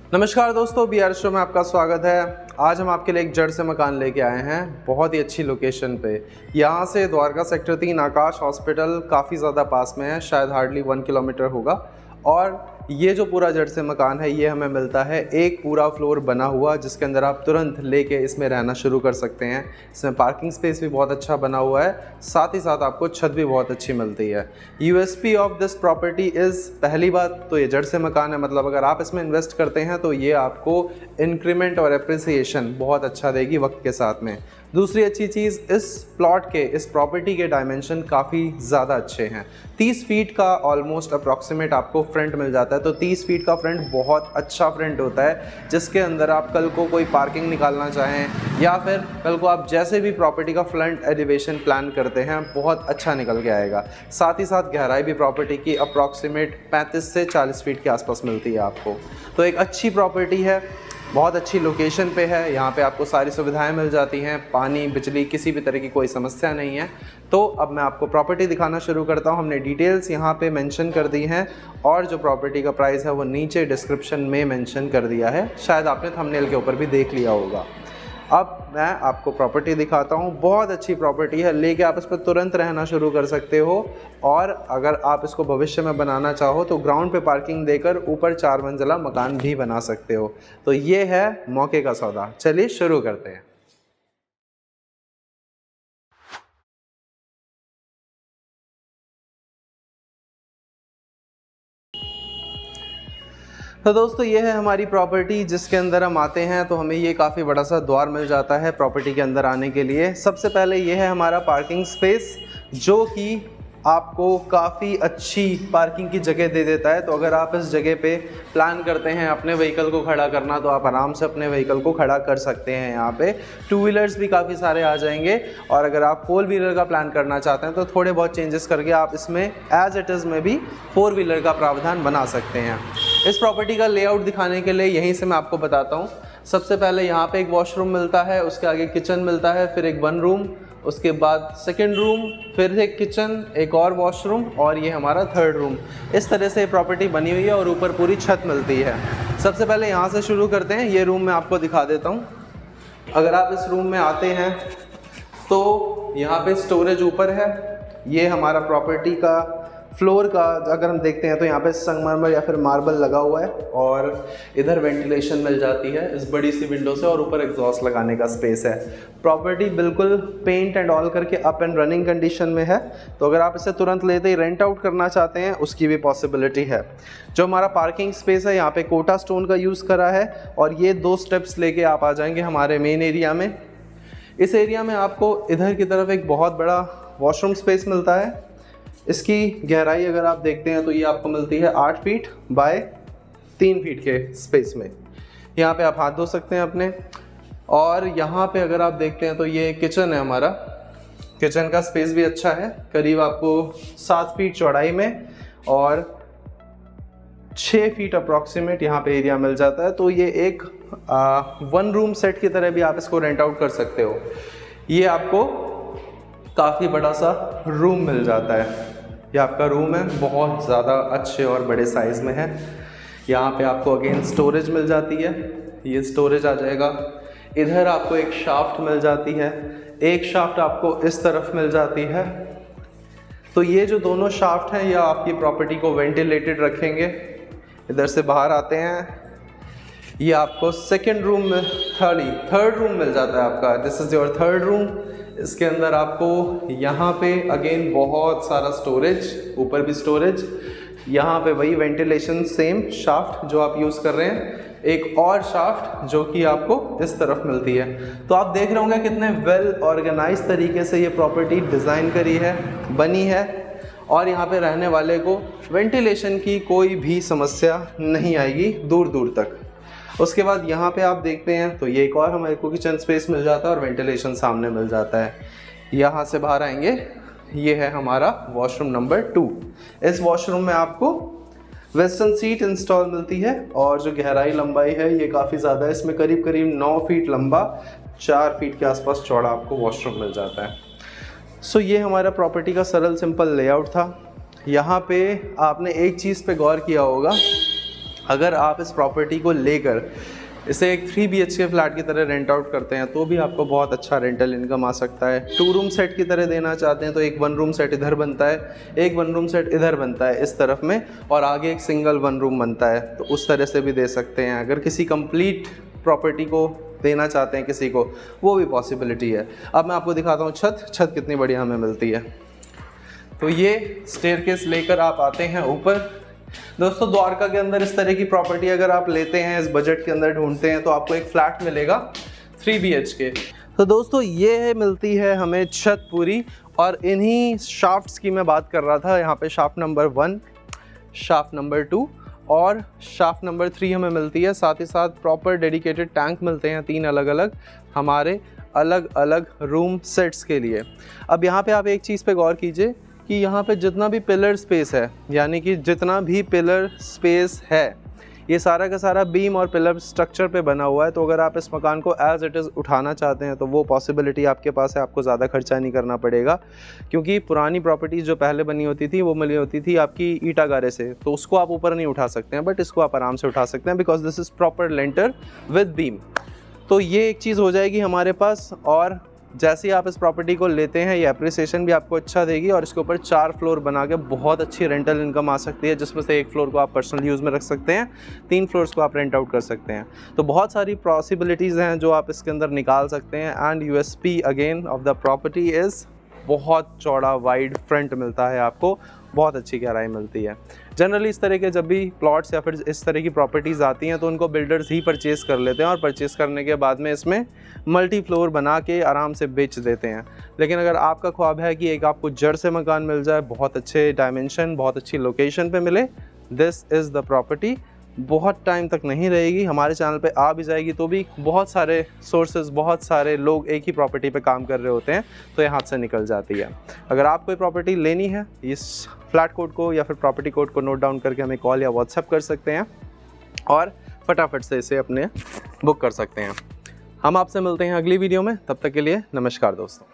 नमस्कार दोस्तों, BR show में आपका स्वागत है। आज हम आपके लिए एक जड़ से मकान लेके आए हैं, बहुत ही अच्छी लोकेशन पे। यहाँ से द्वारका सेक्टर 3 आकाश हॉस्पिटल काफ़ी ज़्यादा पास में है, शायद हार्डली 1 किलोमीटर होगा। और ये जो पूरा जड़ से मकान है ये हमें मिलता है एक पूरा फ्लोर बना हुआ, जिसके अंदर आप तुरंत लेके इसमें रहना शुरू कर सकते हैं। इसमें पार्किंग स्पेस भी बहुत अच्छा बना हुआ है, साथ ही साथ आपको छत भी बहुत अच्छी मिलती है। USP of this property is, पहली बात तो ये जड़ से मकान है, मतलब अगर आप इसमें इन्वेस्ट करते हैं तो ये आपको इंक्रीमेंट और एप्रिसिएशन बहुत अच्छा देगी वक्त के साथ में। दूसरी अच्छी चीज़, इस प्लॉट के, इस प्रॉपर्टी के डायमेंशन काफ़ी ज़्यादा अच्छे हैं। 30 फीट का ऑलमोस्ट अप्रॉक्सीमेट आपको फ्रंट मिल जाता है। तो 30 फीट का फ्रंट बहुत अच्छा फ्रंट होता है, जिसके अंदर आप कल को कोई पार्किंग निकालना चाहें या फिर कल को आप जैसे भी प्रॉपर्टी का फ्रंट एलिवेशन प्लान करते हैं बहुत अच्छा निकल के आएगा। साथ ही साथ गहराई भी प्रॉपर्टी की अप्रॉक्सीमेट 35 से 40 फीट के आसपास मिलती है आपको। तो एक अच्छी प्रॉपर्टी है, बहुत अच्छी लोकेशन पे है। यहाँ पे आपको सारी सुविधाएं मिल जाती हैं, पानी बिजली किसी भी तरह की कोई समस्या नहीं है। तो अब मैं आपको प्रॉपर्टी दिखाना शुरू करता हूँ। हमने डिटेल्स यहाँ पे मेंशन कर दी हैं और जो प्रॉपर्टी का प्राइस है वो नीचे डिस्क्रिप्शन में मेंशन कर दिया है, शायद आपने थंबनेल के ऊपर भी देख लिया होगा। अब मैं आपको प्रॉपर्टी दिखाता हूँ। बहुत अच्छी प्रॉपर्टी है, लेके आप इस पर तुरंत रहना शुरू कर सकते हो। और अगर आप इसको भविष्य में बनाना चाहो तो ग्राउंड पे पार्किंग देकर ऊपर 4 मंजिला मकान भी बना सकते हो। तो ये है मौके का सौदा। चलिए शुरू करते हैं। तो दोस्तों ये है हमारी प्रॉपर्टी, जिसके अंदर हम आते हैं तो हमें ये काफ़ी बड़ा सा द्वार मिल जाता है प्रॉपर्टी के अंदर आने के लिए। सबसे पहले ये है हमारा पार्किंग स्पेस, जो कि आपको काफ़ी अच्छी पार्किंग की जगह दे देता है। तो अगर आप इस जगह पे प्लान करते हैं अपने व्हीकल को खड़ा करना, तो आप आराम से अपने व्हीकल को खड़ा कर सकते हैं। यहाँ पे 2 व्हीलर्स भी काफ़ी सारे आ जाएंगे, और अगर आप 4 व्हीलर का प्लान करना चाहते हैं तो थोड़े बहुत चेंजेस करके आप इसमें एज इट इज़ में भी 4 व्हीलर का प्रावधान बना सकते हैं। इस प्रॉपर्टी का लेआउट दिखाने के लिए यहीं से मैं आपको बताता हूँ। सबसे पहले यहाँ पे एक वॉशरूम मिलता है, उसके आगे किचन मिलता है, फिर एक 1 रूम, उसके बाद 2nd रूम, फिर एक किचन, एक और वॉशरूम, और ये हमारा 3rd रूम। इस तरह से प्रॉपर्टी बनी हुई है और ऊपर पूरी छत मिलती है। सबसे पहले यहाँ से शुरू करते हैं। ये रूम मैं आपको दिखा देता हूँ। अगर आप इस रूम में आते हैं तो यहाँ पे स्टोरेज ऊपर है। ये हमारा प्रॉपर्टी का फ्लोर का अगर हम देखते हैं तो यहाँ पे संगमरमर या फिर मार्बल लगा हुआ है, और इधर वेंटिलेशन मिल जाती है इस बड़ी सी विंडो से, और ऊपर एग्जॉस्ट लगाने का स्पेस है। प्रॉपर्टी बिल्कुल पेंट एंड ऑल करके अप एंड रनिंग कंडीशन में है। तो अगर आप इसे तुरंत लेते ही रेंट आउट करना चाहते हैं उसकी भी पॉसिबिलिटी है। जो हमारा पार्किंग स्पेस है, यहाँ पे कोटा स्टोन का यूज़ करा है, और ये 2 स्टेप्स लेके आप आ जाएंगे हमारे मेन एरिया में। इस एरिया में आपको इधर की तरफ एक बहुत बड़ा वॉशरूम स्पेस मिलता है। इसकी गहराई अगर आप देखते हैं तो ये आपको मिलती है 8 फीट बाय 3 फीट के स्पेस में। यहाँ पे आप हाथ धो सकते हैं अपने। और यहाँ पे अगर आप देखते हैं तो ये किचन है हमारा। किचन का स्पेस भी अच्छा है, करीब आपको 7 फीट चौड़ाई में और 6 फीट अप्रॉक्सीमेट यहाँ पे एरिया मिल जाता है। तो ये एक 1 रूम सेट की तरह भी आप इसको रेंट आउट कर सकते हो। ये आपको काफ़ी बड़ा सा रूम मिल जाता है। ये आपका रूम है, बहुत ज़्यादा अच्छे और बड़े साइज़ में है। यहाँ पे आपको अगेन स्टोरेज मिल जाती है, ये स्टोरेज आ जाएगा। इधर आपको एक शाफ्ट मिल जाती है, एक शाफ्ट आपको इस तरफ मिल जाती है। तो ये जो दोनों शाफ्ट हैं ये आपकी प्रॉपर्टी को वेंटिलेटेड रखेंगे। इधर से बाहर आते हैं, ये आपको 2nd रूम में 3rd रूम मिल जाता है आपका। This is your 3rd room. इसके अंदर आपको यहाँ पे अगेन बहुत सारा स्टोरेज, ऊपर भी स्टोरेज, यहाँ पे वही वेंटिलेशन सेम शाफ्ट जो आप यूज़ कर रहे हैं, एक और शाफ्ट जो कि आपको इस तरफ मिलती है। तो आप देख रहे होंगे कितने वेल ऑर्गेनाइज तरीके से ये प्रॉपर्टी डिज़ाइन करी है, बनी है, और यहाँ पे रहने वाले को वेंटिलेशन की कोई भी समस्या नहीं आएगी दूर दूर तक। उसके बाद यहाँ पे आप देखते हैं तो ये एक और हमारे को किचन स्पेस मिल जाता है और वेंटिलेशन सामने मिल जाता है। यहाँ से बाहर आएंगे, ये है हमारा वॉशरूम नंबर 2। इस वॉशरूम में आपको वेस्टर्न सीट इंस्टॉल मिलती है, और जो गहराई लंबाई है ये काफ़ी ज़्यादा है। इसमें करीब करीब 9 फीट लंबा, 4 फीट के आसपास चौड़ा आपको वॉशरूम मिल जाता है। सो ये हमारा प्रॉपर्टी का सरल सिंपल लेआउट था। यहाँ पे आपने एक चीज़ पे गौर किया होगा, अगर आप इस प्रॉपर्टी को लेकर इसे एक 3 BHK फ्लैट की तरह रेंट आउट करते हैं तो भी आपको बहुत अच्छा रेंटल इनकम आ सकता है। 2 रूम सेट की तरह देना चाहते हैं तो एक 1 रूम सेट इधर बनता है, एक 1 रूम सेट इधर बनता है इस तरफ में, और आगे एक सिंगल 1 रूम बनता है, तो उस तरह से भी दे सकते हैं। अगर किसी कंप्लीट प्रॉपर्टी को देना चाहते हैं किसी को, वो भी पॉसिबिलिटी है। अब मैं आपको दिखाता हूँ छत कितनी बढ़िया हमें मिलती है। तो ये स्टेयरकेस लेकर आप आते हैं ऊपर। दोस्तों द्वारका के अंदर इस तरह की प्रॉपर्टी अगर आप लेते हैं, इस बजट के अंदर ढूंढते हैं, तो आपको एक फ्लैट मिलेगा 3 BHK। तो दोस्तों ये मिलती है हमें छत पूरी, और इन्हीं शाफ्ट्स की मैं बात कर रहा था। यहाँ पे शाफ्ट नंबर 1, शाफ्ट नंबर 2 और शाफ्ट नंबर 3 हमें मिलती है। साथ ही साथ प्रॉपर डेडिकेटेड टैंक मिलते हैं 3 अलग अलग हमारे अलग अलग रूम सेट्स के लिए। अब यहाँ पे आप एक चीज़ पे गौर कीजिए कि यहाँ पे जितना भी पिलर स्पेस है, यानी कि जितना भी पिलर स्पेस है, ये सारा का सारा बीम और पिलर स्ट्रक्चर पे बना हुआ है। तो अगर आप इस मकान को एज इट इज़ उठाना चाहते हैं तो वो पॉसिबिलिटी आपके पास है, आपको ज़्यादा खर्चा नहीं करना पड़ेगा। क्योंकि पुरानी प्रॉपर्टीज़ जो पहले बनी होती थी वो मिली होती थी आपकी ईटा गारे से, तो उसको आप ऊपर नहीं उठा सकते हैं, बट इसको आप आराम से उठा सकते हैं because this is proper lintel with beam. तो ये एक चीज़ हो जाएगी हमारे पास। और जैसे ही आप इस प्रॉपर्टी को लेते हैं, ये एप्रिसिएशन भी आपको अच्छा देगी, और इसके ऊपर 4 फ्लोर बना के बहुत अच्छी रेंटल इनकम आ सकती है, जिसमें से 1 फ्लोर को आप पर्सनल यूज़ में रख सकते हैं, 3 फ्लोर्स को आप रेंट आउट कर सकते हैं। तो बहुत सारी पॉसिबिलिटीज़ हैं जो आप इसके अंदर निकाल सकते हैं। And USP again of the property is बहुत चौड़ा वाइड फ्रंट मिलता है आपको, बहुत अच्छी गहराई मिलती है। जनरली इस तरह के जब भी प्लॉट्स या फिर इस तरह की प्रॉपर्टीज़ आती हैं तो उनको बिल्डर्स ही परचेज़ कर लेते हैं, और परचेज़ करने के बाद में इसमें मल्टी फ्लोर बना के आराम से बेच देते हैं। लेकिन अगर आपका ख्वाब है कि एक आपको जड़ से मकान मिल जाए, बहुत अच्छे डायमेंशन, बहुत अच्छी लोकेशन पे मिले, दिस इज़ द प्रॉपर्टी। बहुत टाइम तक नहीं रहेगी, हमारे चैनल पे आ भी जाएगी तो भी बहुत सारे सोर्सेज, बहुत सारे लोग एक ही प्रॉपर्टी पे काम कर रहे होते हैं, तो ये हाथ से निकल जाती है। अगर आप कोई प्रॉपर्टी लेनी है, इस फ्लैट कोड को या फिर प्रॉपर्टी कोड को नोट डाउन करके हमें कॉल या व्हाट्सएप कर सकते हैं, और फटाफट से इसे अपने बुक कर सकते हैं। हम आपसे मिलते हैं अगली वीडियो में, तब तक के लिए नमस्कार दोस्तों।